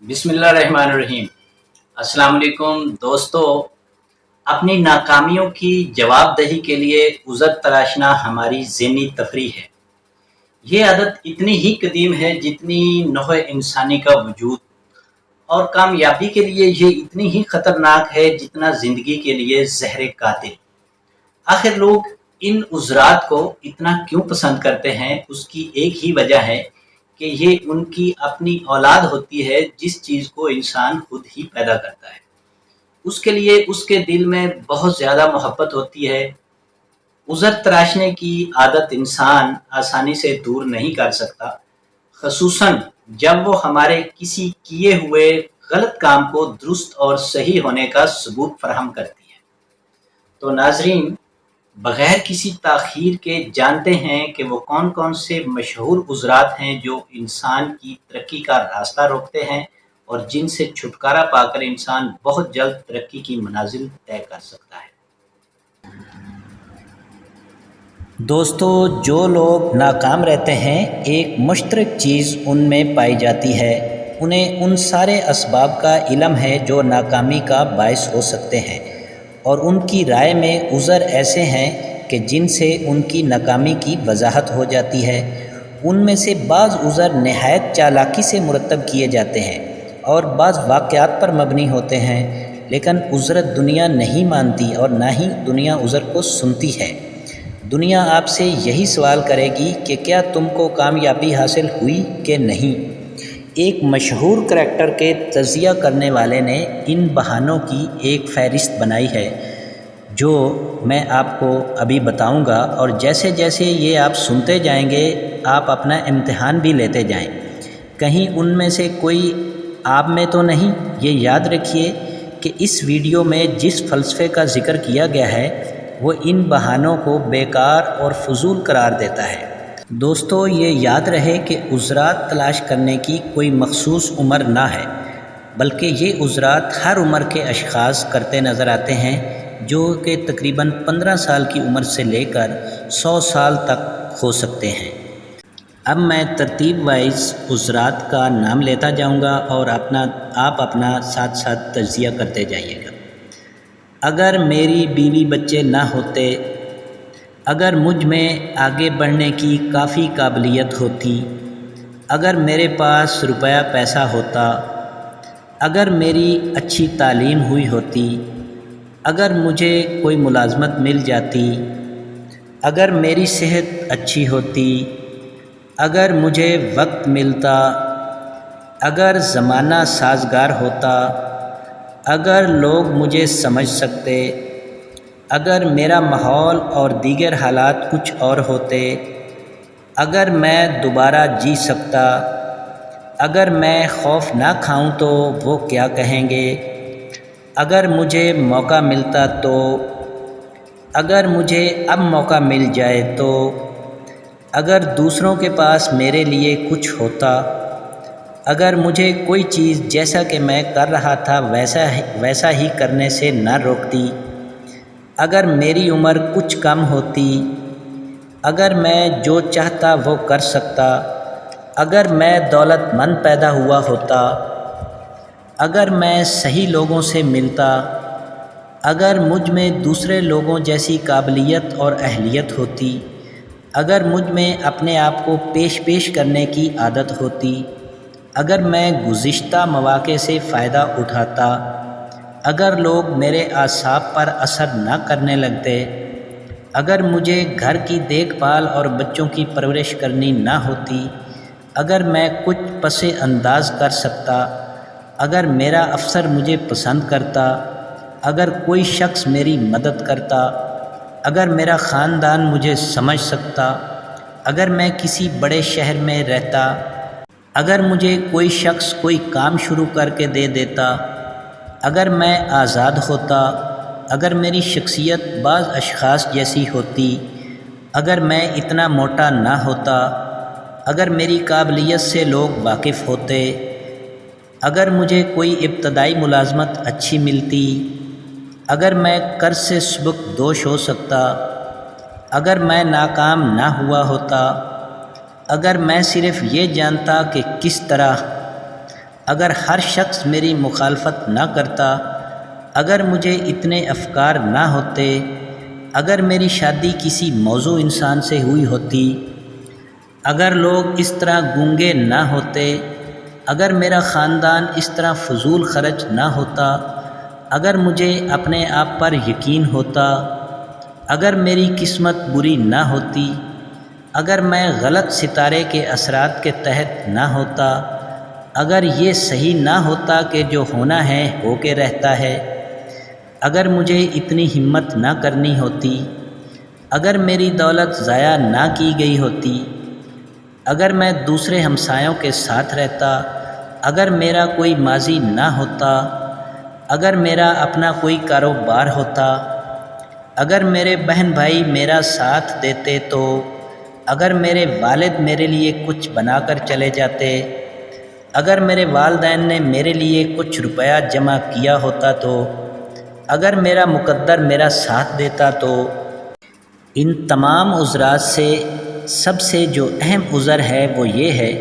बिस्मिल्लाह रहमान रहीम। अस्सलाम वालेकुम दोस्तों। अपनी नाकामियों की जवाबदेही के लिए उज़र तराशना हमारी ज़हनी तफरीह है। ये आदत इतनी ही कदीम है जितनी नौह इंसानी का वजूद, और कामयाबी के लिए ये इतनी ही खतरनाक है जितना ज़िंदगी के लिए ज़हर कातिल। आखिर लोग इन उज़रात को इतना क्यों पसंद करते हैं? उसकी एक ही वजह है कि ये उनकी अपनी औलाद होती है, जिस चीज़ को इंसान खुद ही पैदा करता है। उसके लिए उसके दिल में बहुत ज़्यादा मोहब्बत होती है। उज़र तराशने की आदत इंसान आसानी से दूर नहीं कर सकता, ख़ुसूसन जब वो हमारे किसी किए हुए गलत काम को दुरुस्त और सही होने का सबूत फराहम करती है। तो नाज़रीन, बगैर किसी ताख़ीर के जानते हैं कि वो कौन कौन से मशहूर उज़रात हैं जो इंसान की तरक्की का रास्ता रोकते हैं और जिनसे छुटकारा पाकर इंसान बहुत जल्द तरक्की की मंजिल तय कर सकता है। दोस्तों, जो लोग नाकाम रहते हैं, एक मुश्तरक चीज़ उनमें पाई जाती है। उन्हें उन सारे असबाब का इल्म है जो नाकामी का बायस हो सकते हैं, और उनकी राय में उज़र ऐसे हैं कि जिनसे उनकी नाकामी की वजाहत हो जाती है। उनमें से बाज़ उज़र नहायत चालाकी से मुरतब किए जाते हैं और बाज़ वाक़यात पर मबनी होते हैं, लेकिन उज़रत दुनिया नहीं मानती और ना ही दुनिया उज़र को सुनती है। दुनिया आपसे यही सवाल करेगी कि क्या तुमको कामयाबी हासिल हुई कि नहीं। एक मशहूर करैक्टर के तज़किया करने वाले ने इन बहानों की एक फ़हरिस्त बनाई है जो मैं आपको अभी बताऊंगा, और जैसे जैसे ये आप सुनते जाएंगे आप अपना इम्तिहान भी लेते जाएं। कहीं उनमें से कोई आप में तो नहीं। ये याद रखिए कि इस वीडियो में जिस फ़लसफ़े का ज़िक्र किया गया है वो इन बहानों को बेकार और फजूल करार देता है। दोस्तों, ये याद रहे कि उज़रात तलाश करने की कोई मखसूस उम्र ना है, बल्कि ये उज़रात हर उम्र के अशख़ास करते नज़र आते हैं, जो कि तकरीबन 15 साल की उम्र से लेकर 100 साल तक हो सकते हैं। अब मैं तरतीब वाइज उज़रात का नाम लेता जाऊंगा और आप अपना साथ साथ तज़किया करते जाइएगा। अगर मेरी बीवी बच्चे ना होते, अगर मुझ में आगे बढ़ने की काफ़ी काबिलियत होती, अगर मेरे पास रुपया पैसा होता, अगर मेरी अच्छी तालीम हुई होती, अगर मुझे कोई मुलाजमत मिल जाती, अगर मेरी सेहत अच्छी होती, अगर मुझे वक्त मिलता, अगर ज़माना साजगार होता, अगर लोग मुझे समझ सकते, अगर मेरा माहौल और दीगर हालात कुछ और होते, अगर मैं दोबारा जी सकता, अगर मैं खौफ ना खाऊं तो वो क्या कहेंगे, अगर मुझे मौका मिलता तो, अगर मुझे अब मौका मिल जाए तो, अगर दूसरों के पास मेरे लिए कुछ होता, अगर मुझे कोई चीज़ जैसा कि मैं कर रहा था वैसा ही करने से न रोकती, अगर मेरी उम्र कुछ कम होती, अगर मैं जो चाहता वो कर सकता, अगर मैं दौलतमंद पैदा हुआ होता, अगर मैं सही लोगों से मिलता, अगर मुझ में दूसरे लोगों जैसी काबिलियत और अहलियत होती, अगर मुझ में अपने आप को पेश करने की आदत होती, अगर मैं गुज़िश्ता मौक़े से फ़ायदा उठाता, अगर लोग मेरे आसाब पर असर न करने लगते, अगर मुझे घर की देखभाल और बच्चों की परवरिश करनी ना होती, अगर मैं कुछ पसे अंदाज़ कर सकता, अगर मेरा अफसर मुझे पसंद करता, अगर कोई शख्स मेरी मदद करता, अगर मेरा ख़ानदान मुझे समझ सकता, अगर मैं किसी बड़े शहर में रहता, अगर मुझे कोई शख्स कोई काम शुरू करके दे देता, अगर मैं आज़ाद होता, अगर मेरी शख्सियत बाज़ अशख़ास जैसी होती, अगर मैं इतना मोटा ना होता, अगर मेरी काबिलियत से लोग वाकिफ़ होते, अगर मुझे कोई इब्तदाई मुलाजमत अच्छी मिलती, अगर मैं कर्ज़ से सुबकदोश हो सकता, अगर मैं नाकाम ना हुआ होता, अगर मैं सिर्फ़ ये जानता कि किस तरह, اگر ہر شخص میری مخالفت نہ کرتا، اگر مجھے اتنے افکار نہ ہوتے، اگر میری شادی کسی موزوں انسان سے ہوئی ہوتی، اگر لوگ اس طرح گونگے نہ ہوتے، اگر میرا خاندان اس طرح فضول خرچ نہ ہوتا، اگر مجھے اپنے آپ پر یقین ہوتا، اگر میری قسمت بری نہ ہوتی، اگر میں غلط ستارے کے اثرات کے تحت نہ ہوتا، اگر یہ صحیح نہ ہوتا کہ جو ہونا ہے ہو کے رہتا ہے، اگر مجھے اتنی ہمت نہ کرنی ہوتی، اگر میری دولت ضائع نہ کی گئی ہوتی، اگر میں دوسرے ہمسایوں کے ساتھ رہتا، اگر میرا کوئی ماضی نہ ہوتا، اگر میرا اپنا کوئی کاروبار ہوتا، اگر میرے بہن بھائی میرا ساتھ دیتے تو، اگر میرے والد میرے لیے کچھ بنا کر چلے جاتے، اگر میرے والدین نے میرے لیے کچھ روپیہ جمع کیا ہوتا تو، اگر میرا مقدر میرا ساتھ دیتا تو، ان تمام عذرات سے سب سے جو اہم عذر ہے وہ یہ ہے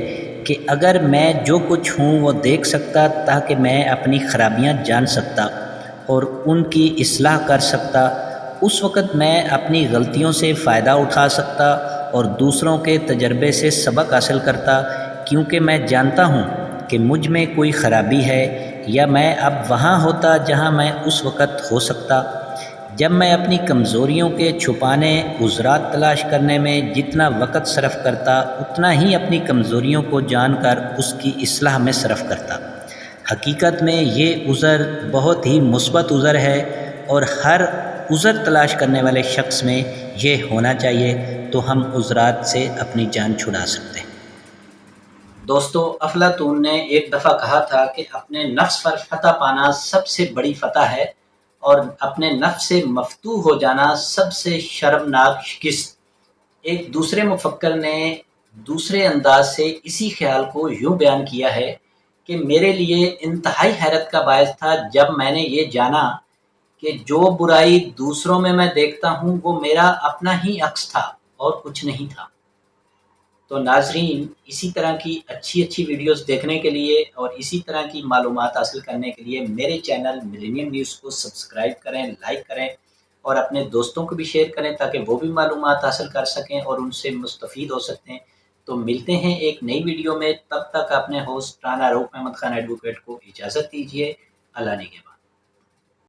کہ اگر میں جو کچھ ہوں وہ دیکھ سکتا تاکہ میں اپنی خرابیاں جان سکتا اور ان کی اصلاح کر سکتا، اس وقت میں اپنی غلطیوں سے فائدہ اٹھا سکتا اور دوسروں کے تجربے سے سبق حاصل کرتا، کیونکہ میں جانتا ہوں کہ مجھ میں کوئی خرابی ہے، یا میں اب وہاں ہوتا جہاں میں اس وقت ہو سکتا۔ جب میں اپنی کمزوریوں کے چھپانے، عذرات تلاش کرنے میں جتنا وقت صرف کرتا، اتنا ہی اپنی کمزوریوں کو جان کر اس کی اصلاح میں صرف کرتا۔ حقیقت میں یہ عذر بہت ہی مثبت عذر ہے، اور ہر عذر تلاش کرنے والے شخص میں یہ ہونا چاہیے، تو ہم عذرات سے اپنی جان چھڑا سکتے ہیں۔ دوستو، افلاطون نے ایک دفعہ کہا تھا کہ اپنے نفس پر فتح پانا سب سے بڑی فتح ہے، اور اپنے نفس سے مفتوح ہو جانا سب سے شرمناک شکست۔ ایک دوسرے مفکر نے دوسرے انداز سے اسی خیال کو یوں بیان کیا ہے کہ میرے لیے انتہائی حیرت کا باعث تھا جب میں نے یہ جانا کہ جو برائی دوسروں میں دیکھتا ہوں وہ میرا اپنا ہی عکس تھا اور کچھ نہیں تھا۔ تو ناظرین، اسی طرح کی اچھی ویڈیوز دیکھنے کے لیے اور اسی طرح کی معلومات حاصل کرنے کے لیے میرے چینل ملینیم نیوز کو سبسکرائب کریں، لائک کریں، اور اپنے دوستوں کو بھی شیئر کریں تاکہ وہ بھی معلومات حاصل کر سکیں اور ان سے مستفید ہو سکتے ہیں۔ تو ملتے ہیں ایک نئی ویڈیو میں، تب تک اپنے ہوسٹ رانا رؤف احمد خان ایڈوکیٹ کو اجازت دیجیے۔ اللہ نگہبان۔